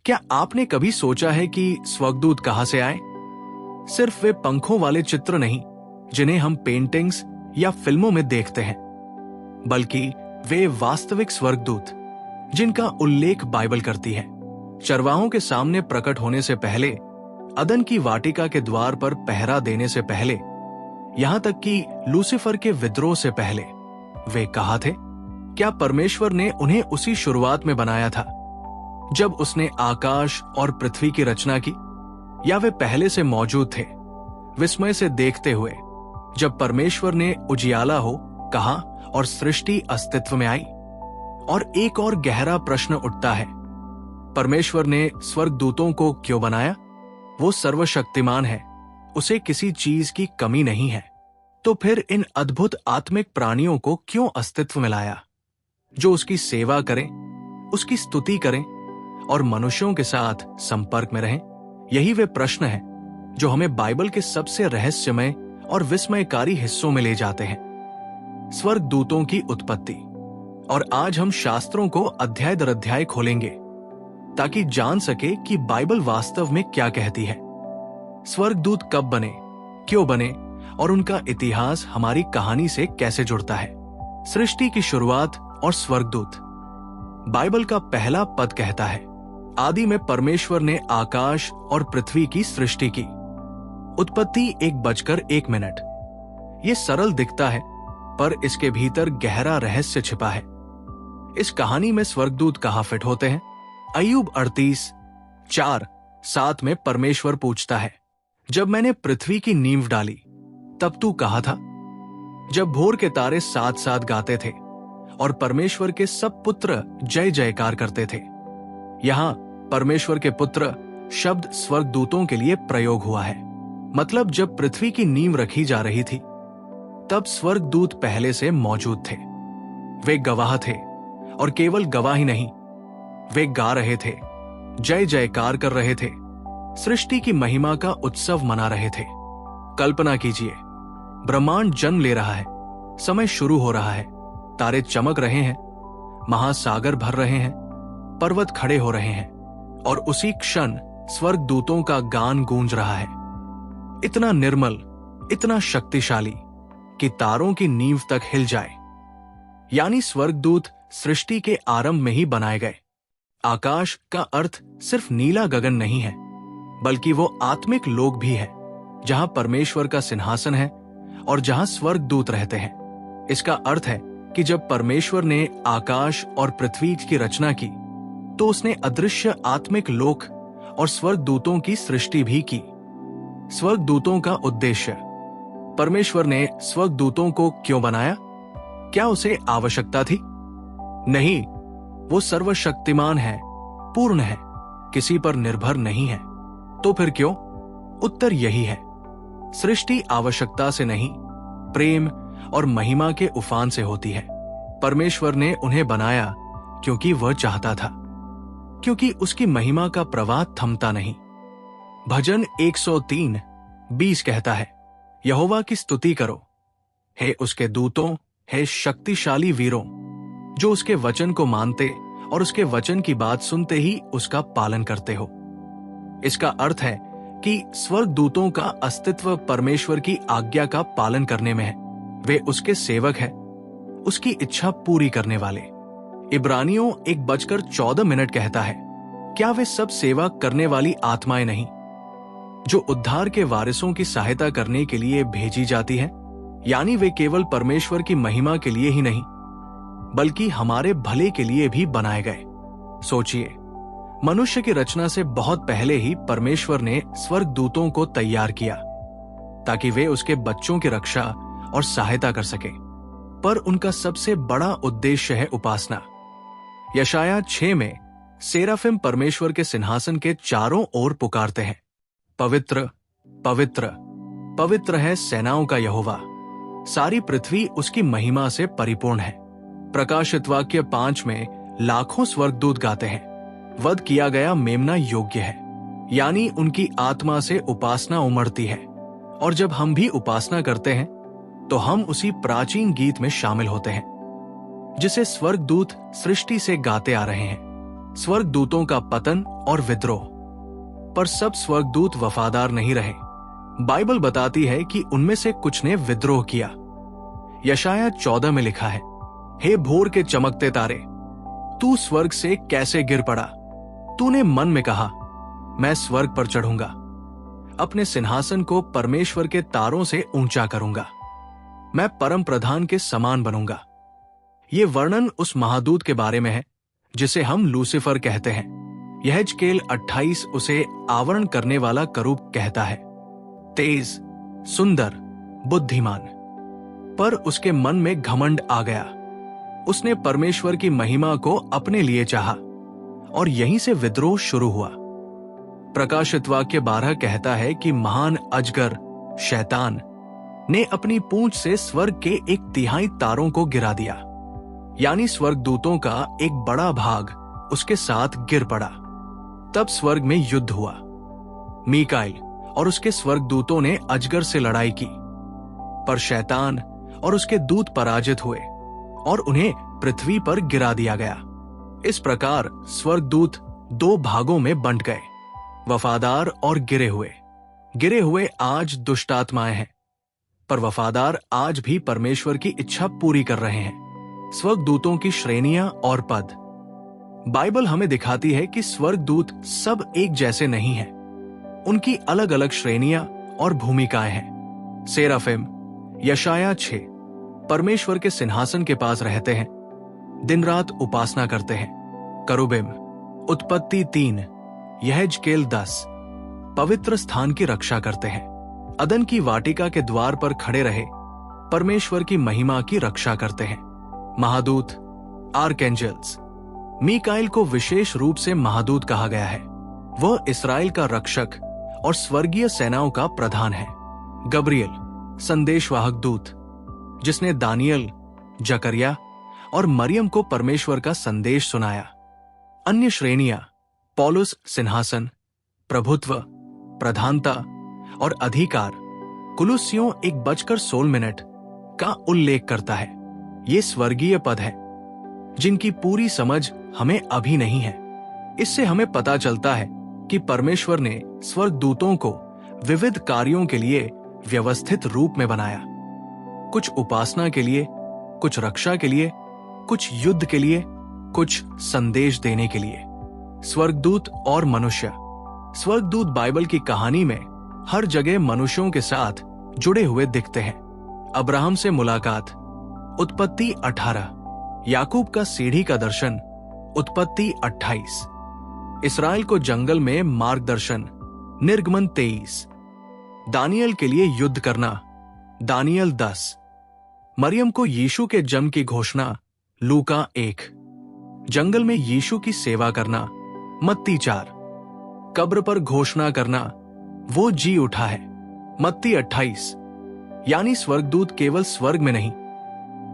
क्या आपने कभी सोचा है कि स्वर्गदूत कहां से आए? सिर्फ वे पंखों वाले चित्र नहीं जिन्हें हम पेंटिंग्स या फिल्मों में देखते हैं, बल्कि वे वास्तविक स्वर्गदूत जिनका उल्लेख बाइबल करती है। चरवाहों के सामने प्रकट होने से पहले, अदन की वाटिका के द्वार पर पहरा देने से पहले, यहां तक कि लूसीफर के विद्रोह से पहले वे कहाँ थे? क्या परमेश्वर ने उन्हें उसी शुरुआत में बनाया था जब उसने आकाश और पृथ्वी की रचना की, या वे पहले से मौजूद थे, विस्मय से देखते हुए जब परमेश्वर ने उजियाला हो कहा और सृष्टि अस्तित्व में आई? और एक और गहरा प्रश्न उठता है, परमेश्वर ने स्वर्गदूतों को क्यों बनाया? वो सर्वशक्तिमान है, उसे किसी चीज की कमी नहीं है। तो फिर इन अद्भुत आत्मिक प्राणियों को क्यों अस्तित्व में लाया, जो उसकी सेवा करें, उसकी स्तुति करें और मनुष्यों के साथ संपर्क में रहें? यही वे प्रश्न हैं जो हमें बाइबल के सबसे रहस्यमय और विस्मयकारी हिस्सों में ले जाते हैं, स्वर्गदूतों की उत्पत्ति। और आज हम शास्त्रों को अध्याय दर अध्याय खोलेंगे ताकि जान सके कि बाइबल वास्तव में क्या कहती है। स्वर्गदूत कब बने, क्यों बने और उनका इतिहास हमारी कहानी से कैसे जुड़ता है। सृष्टि की शुरुआत और स्वर्गदूत। बाइबल का पहला पद कहता है, आदि में परमेश्वर ने आकाश और पृथ्वी की सृष्टि की। उत्पत्ति 1:01। यह सरल दिखता है, पर इसके भीतर गहरा रहस्य छिपा है। इस कहानी में स्वर्गदूत कहां फिट होते हैं? अय्यूब 38:4-7 में परमेश्वर पूछता है, जब मैंने पृथ्वी की नींव डाली तब तू कहाँ था? जब भोर के तारे साथ साथ गाते थे और परमेश्वर के सब पुत्र जय जयकार करते थे। यहां परमेश्वर के पुत्र शब्द स्वर्गदूतों के लिए प्रयोग हुआ है। मतलब जब पृथ्वी की नींव रखी जा रही थी तब स्वर्गदूत पहले से मौजूद थे। वे गवाह थे, और केवल गवाह ही नहीं, वे गा रहे थे, जय जयकार कर रहे थे, सृष्टि की महिमा का उत्सव मना रहे थे। कल्पना कीजिए, ब्रह्मांड जन्म ले रहा है, समय शुरू हो रहा है, तारे चमक रहे हैं, महासागर भर रहे हैं, पर्वत खड़े हो रहे हैं, और उसी क्षण स्वर्गदूतों का गान गूंज रहा है, इतना निर्मल, इतना शक्तिशाली कि तारों की नींव तक हिल जाए। यानी स्वर्गदूत सृष्टि के आरंभ में ही बनाए गए। आकाश का अर्थ सिर्फ नीला गगन नहीं है, बल्कि वो आत्मिक लोक भी है, जहां परमेश्वर का सिंहासन है और जहां स्वर्गदूत रहते हैं। इसका अर्थ है कि जब परमेश्वर ने आकाश और पृथ्वी की रचना की, तो उसने अदृश्य आत्मिक लोक और स्वर्गदूतों की सृष्टि भी की। स्वर्गदूतों का उद्देश्य। परमेश्वर ने स्वर्गदूतों को क्यों बनाया? क्या उसे आवश्यकता थी? नहीं, वो सर्वशक्तिमान है, पूर्ण है, किसी पर निर्भर नहीं है। तो फिर क्यों? उत्तर यही है, सृष्टि आवश्यकता से नहीं, प्रेम और महिमा के उफान से होती है। परमेश्वर ने उन्हें बनाया क्योंकि वह चाहता था, क्योंकि उसकी महिमा का प्रवाह थमता नहीं। भजन 103:20 कहता है, यहोवा की स्तुति करो, हे उसके दूतों, हे शक्तिशाली वीरों, जो उसके वचन को मानते और उसके वचन की बात सुनते ही उसका पालन करते हो। इसका अर्थ है कि स्वर्गदूतों का अस्तित्व परमेश्वर की आज्ञा का पालन करने में है। वे उसके सेवक हैं, उसकी इच्छा पूरी करने वाले। इब्रानियों 1:14 कहता है, क्या वे सब सेवा करने वाली आत्माएं नहीं, जो उद्धार के वारिसों की सहायता करने के लिए भेजी जाती हैं? यानी वे केवल परमेश्वर की महिमा के लिए ही नहीं, बल्कि हमारे भले के लिए भी बनाए गए। सोचिए, मनुष्य की रचना से बहुत पहले ही परमेश्वर ने स्वर्गदूतों को तैयार किया ताकि वे उसके बच्चों की रक्षा और सहायता कर सके। पर उनका सबसे बड़ा उद्देश्य है उपासना। यशाया 6 में सेराफिम परमेश्वर के सिंहासन के चारों ओर पुकारते हैं, पवित्र पवित्र पवित्र है सेनाओं का यहोवा, सारी पृथ्वी उसकी महिमा से परिपूर्ण है। प्रकाशित वाक्य 5 में लाखों स्वर्गदूत गाते हैं, वध किया गया मेमना योग्य है। यानी उनकी आत्मा से उपासना उमड़ती है, और जब हम भी उपासना करते हैं तो हम उसी प्राचीन गीत में शामिल होते हैं जिसे स्वर्गदूत सृष्टि से गाते आ रहे हैं। स्वर्गदूतों का पतन और विद्रोह। पर सब स्वर्गदूत वफादार नहीं रहे। बाइबल बताती है कि उनमें से कुछ ने विद्रोह किया। यशाया 14 में लिखा है, हे भोर के चमकते तारे, तू स्वर्ग से कैसे गिर पड़ा। तूने मन में कहा, मैं स्वर्ग पर चढ़ूंगा, अपने सिंहासन को परमेश्वर के तारों से ऊंचा करूंगा, मैं परम प्रधान के समान बनूंगा। ये वर्णन उस महादूत के बारे में है जिसे हम लूसीफर कहते हैं। यहेजकेल 28 उसे आवरण करने वाला करूब कहता है, तेज, सुंदर, बुद्धिमान। पर उसके मन में घमंड आ गया। उसने परमेश्वर की महिमा को अपने लिए चाहा और यहीं से विद्रोह शुरू हुआ। प्रकाशित वाक्य 12 कहता है कि महान अजगर शैतान ने अपनी पूंछ से स्वर्ग के 1/3 तारों को गिरा दिया, यानी स्वर्गदूतों का एक बड़ा भाग उसके साथ गिर पड़ा। तब स्वर्ग में युद्ध हुआ। मीकाइल और उसके स्वर्गदूतों ने अजगर से लड़ाई की, पर शैतान और उसके दूत पराजित हुए और उन्हें पृथ्वी पर गिरा दिया गया। इस प्रकार स्वर्गदूत 2 भागों में बंट गए, वफादार और गिरे हुए। गिरे हुए आज दुष्ट आत्माएं हैं, पर वफादार आज भी परमेश्वर की इच्छा पूरी कर रहे हैं। स्वर्गदूतों की श्रेणियां और पद। बाइबल हमें दिखाती है कि स्वर्गदूत सब एक जैसे नहीं हैं। उनकी अलग अलग श्रेणियां और भूमिकाएं हैं। सेराफिम, यशाया 6 परमेश्वर के सिंहासन के पास रहते हैं, दिन रात उपासना करते हैं। करूबिम, उत्पत्ति 3, यहेजकेल 10 पवित्र स्थान की रक्षा करते हैं। अदन की वाटिका के द्वार पर खड़े रहे परमेश्वर की महिमा की रक्षा करते हैं। महादूत, आर्कएंजल्स। मीकाइल को विशेष रूप से महादूत कहा गया है। वह इस्राएल का रक्षक और स्वर्गीय सेनाओं का प्रधान है। गब्रियल, संदेशवाहक दूत, जिसने दानियल, जकरिया और मरियम को परमेश्वर का संदेश सुनाया। अन्य श्रेणियां, पौलुस सिंहासन, प्रभुत्व, प्रधानता और अधिकार। कुलुस्सियों 1:16 का उल्लेख करता है। ये स्वर्गीय पद है जिनकी पूरी समझ हमें अभी नहीं है। इससे हमें पता चलता है कि परमेश्वर ने स्वर्गदूतों को विविध कार्यों के लिए व्यवस्थित रूप में बनाया। कुछ उपासना के लिए, कुछ रक्षा के लिए, कुछ युद्ध के लिए, कुछ संदेश देने के लिए। स्वर्गदूत और मनुष्य। स्वर्गदूत बाइबल की कहानी में हर जगह मनुष्यों के साथ जुड़े हुए दिखते हैं। अब्राहम से मुलाकात, उत्पत्ति 18। याकूब का सीढ़ी का दर्शन, उत्पत्ति 28। इस्राएल को जंगल में मार्गदर्शन, निर्गमन 23। दानियल के लिए युद्ध करना, दानियल 10। मरियम को यीशु के जन्म की घोषणा, लूका 1। जंगल में यीशु की सेवा करना, मत्ती 4। कब्र पर घोषणा करना, वो जी उठा है, मत्ती 28। यानी स्वर्गदूत केवल स्वर्ग में नहीं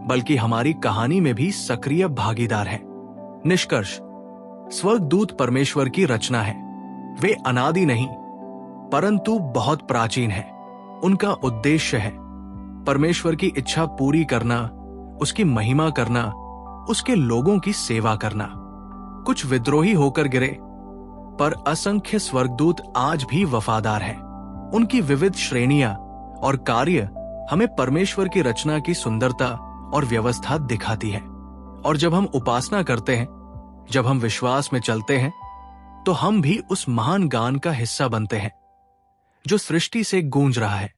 बल्कि हमारी कहानी में भी सक्रिय भागीदार है। निष्कर्ष, स्वर्गदूत परमेश्वर की रचना है। वे अनादि नहीं परंतु बहुत प्राचीन है। उनका उद्देश्य है परमेश्वर की इच्छा पूरी करना, उसकी महिमा करना, उसके लोगों की सेवा करना। कुछ विद्रोही होकर गिरे, पर असंख्य स्वर्गदूत आज भी वफादार हैं। उनकी विविध श्रेणियां और कार्य हमें परमेश्वर की रचना की सुंदरता और व्यवस्था दिखाती है। और जब हम उपासना करते हैं, जब हम विश्वास में चलते हैं, तो हम भी उस महान गान का हिस्सा बनते हैं जो सृष्टि से गूंज रहा है।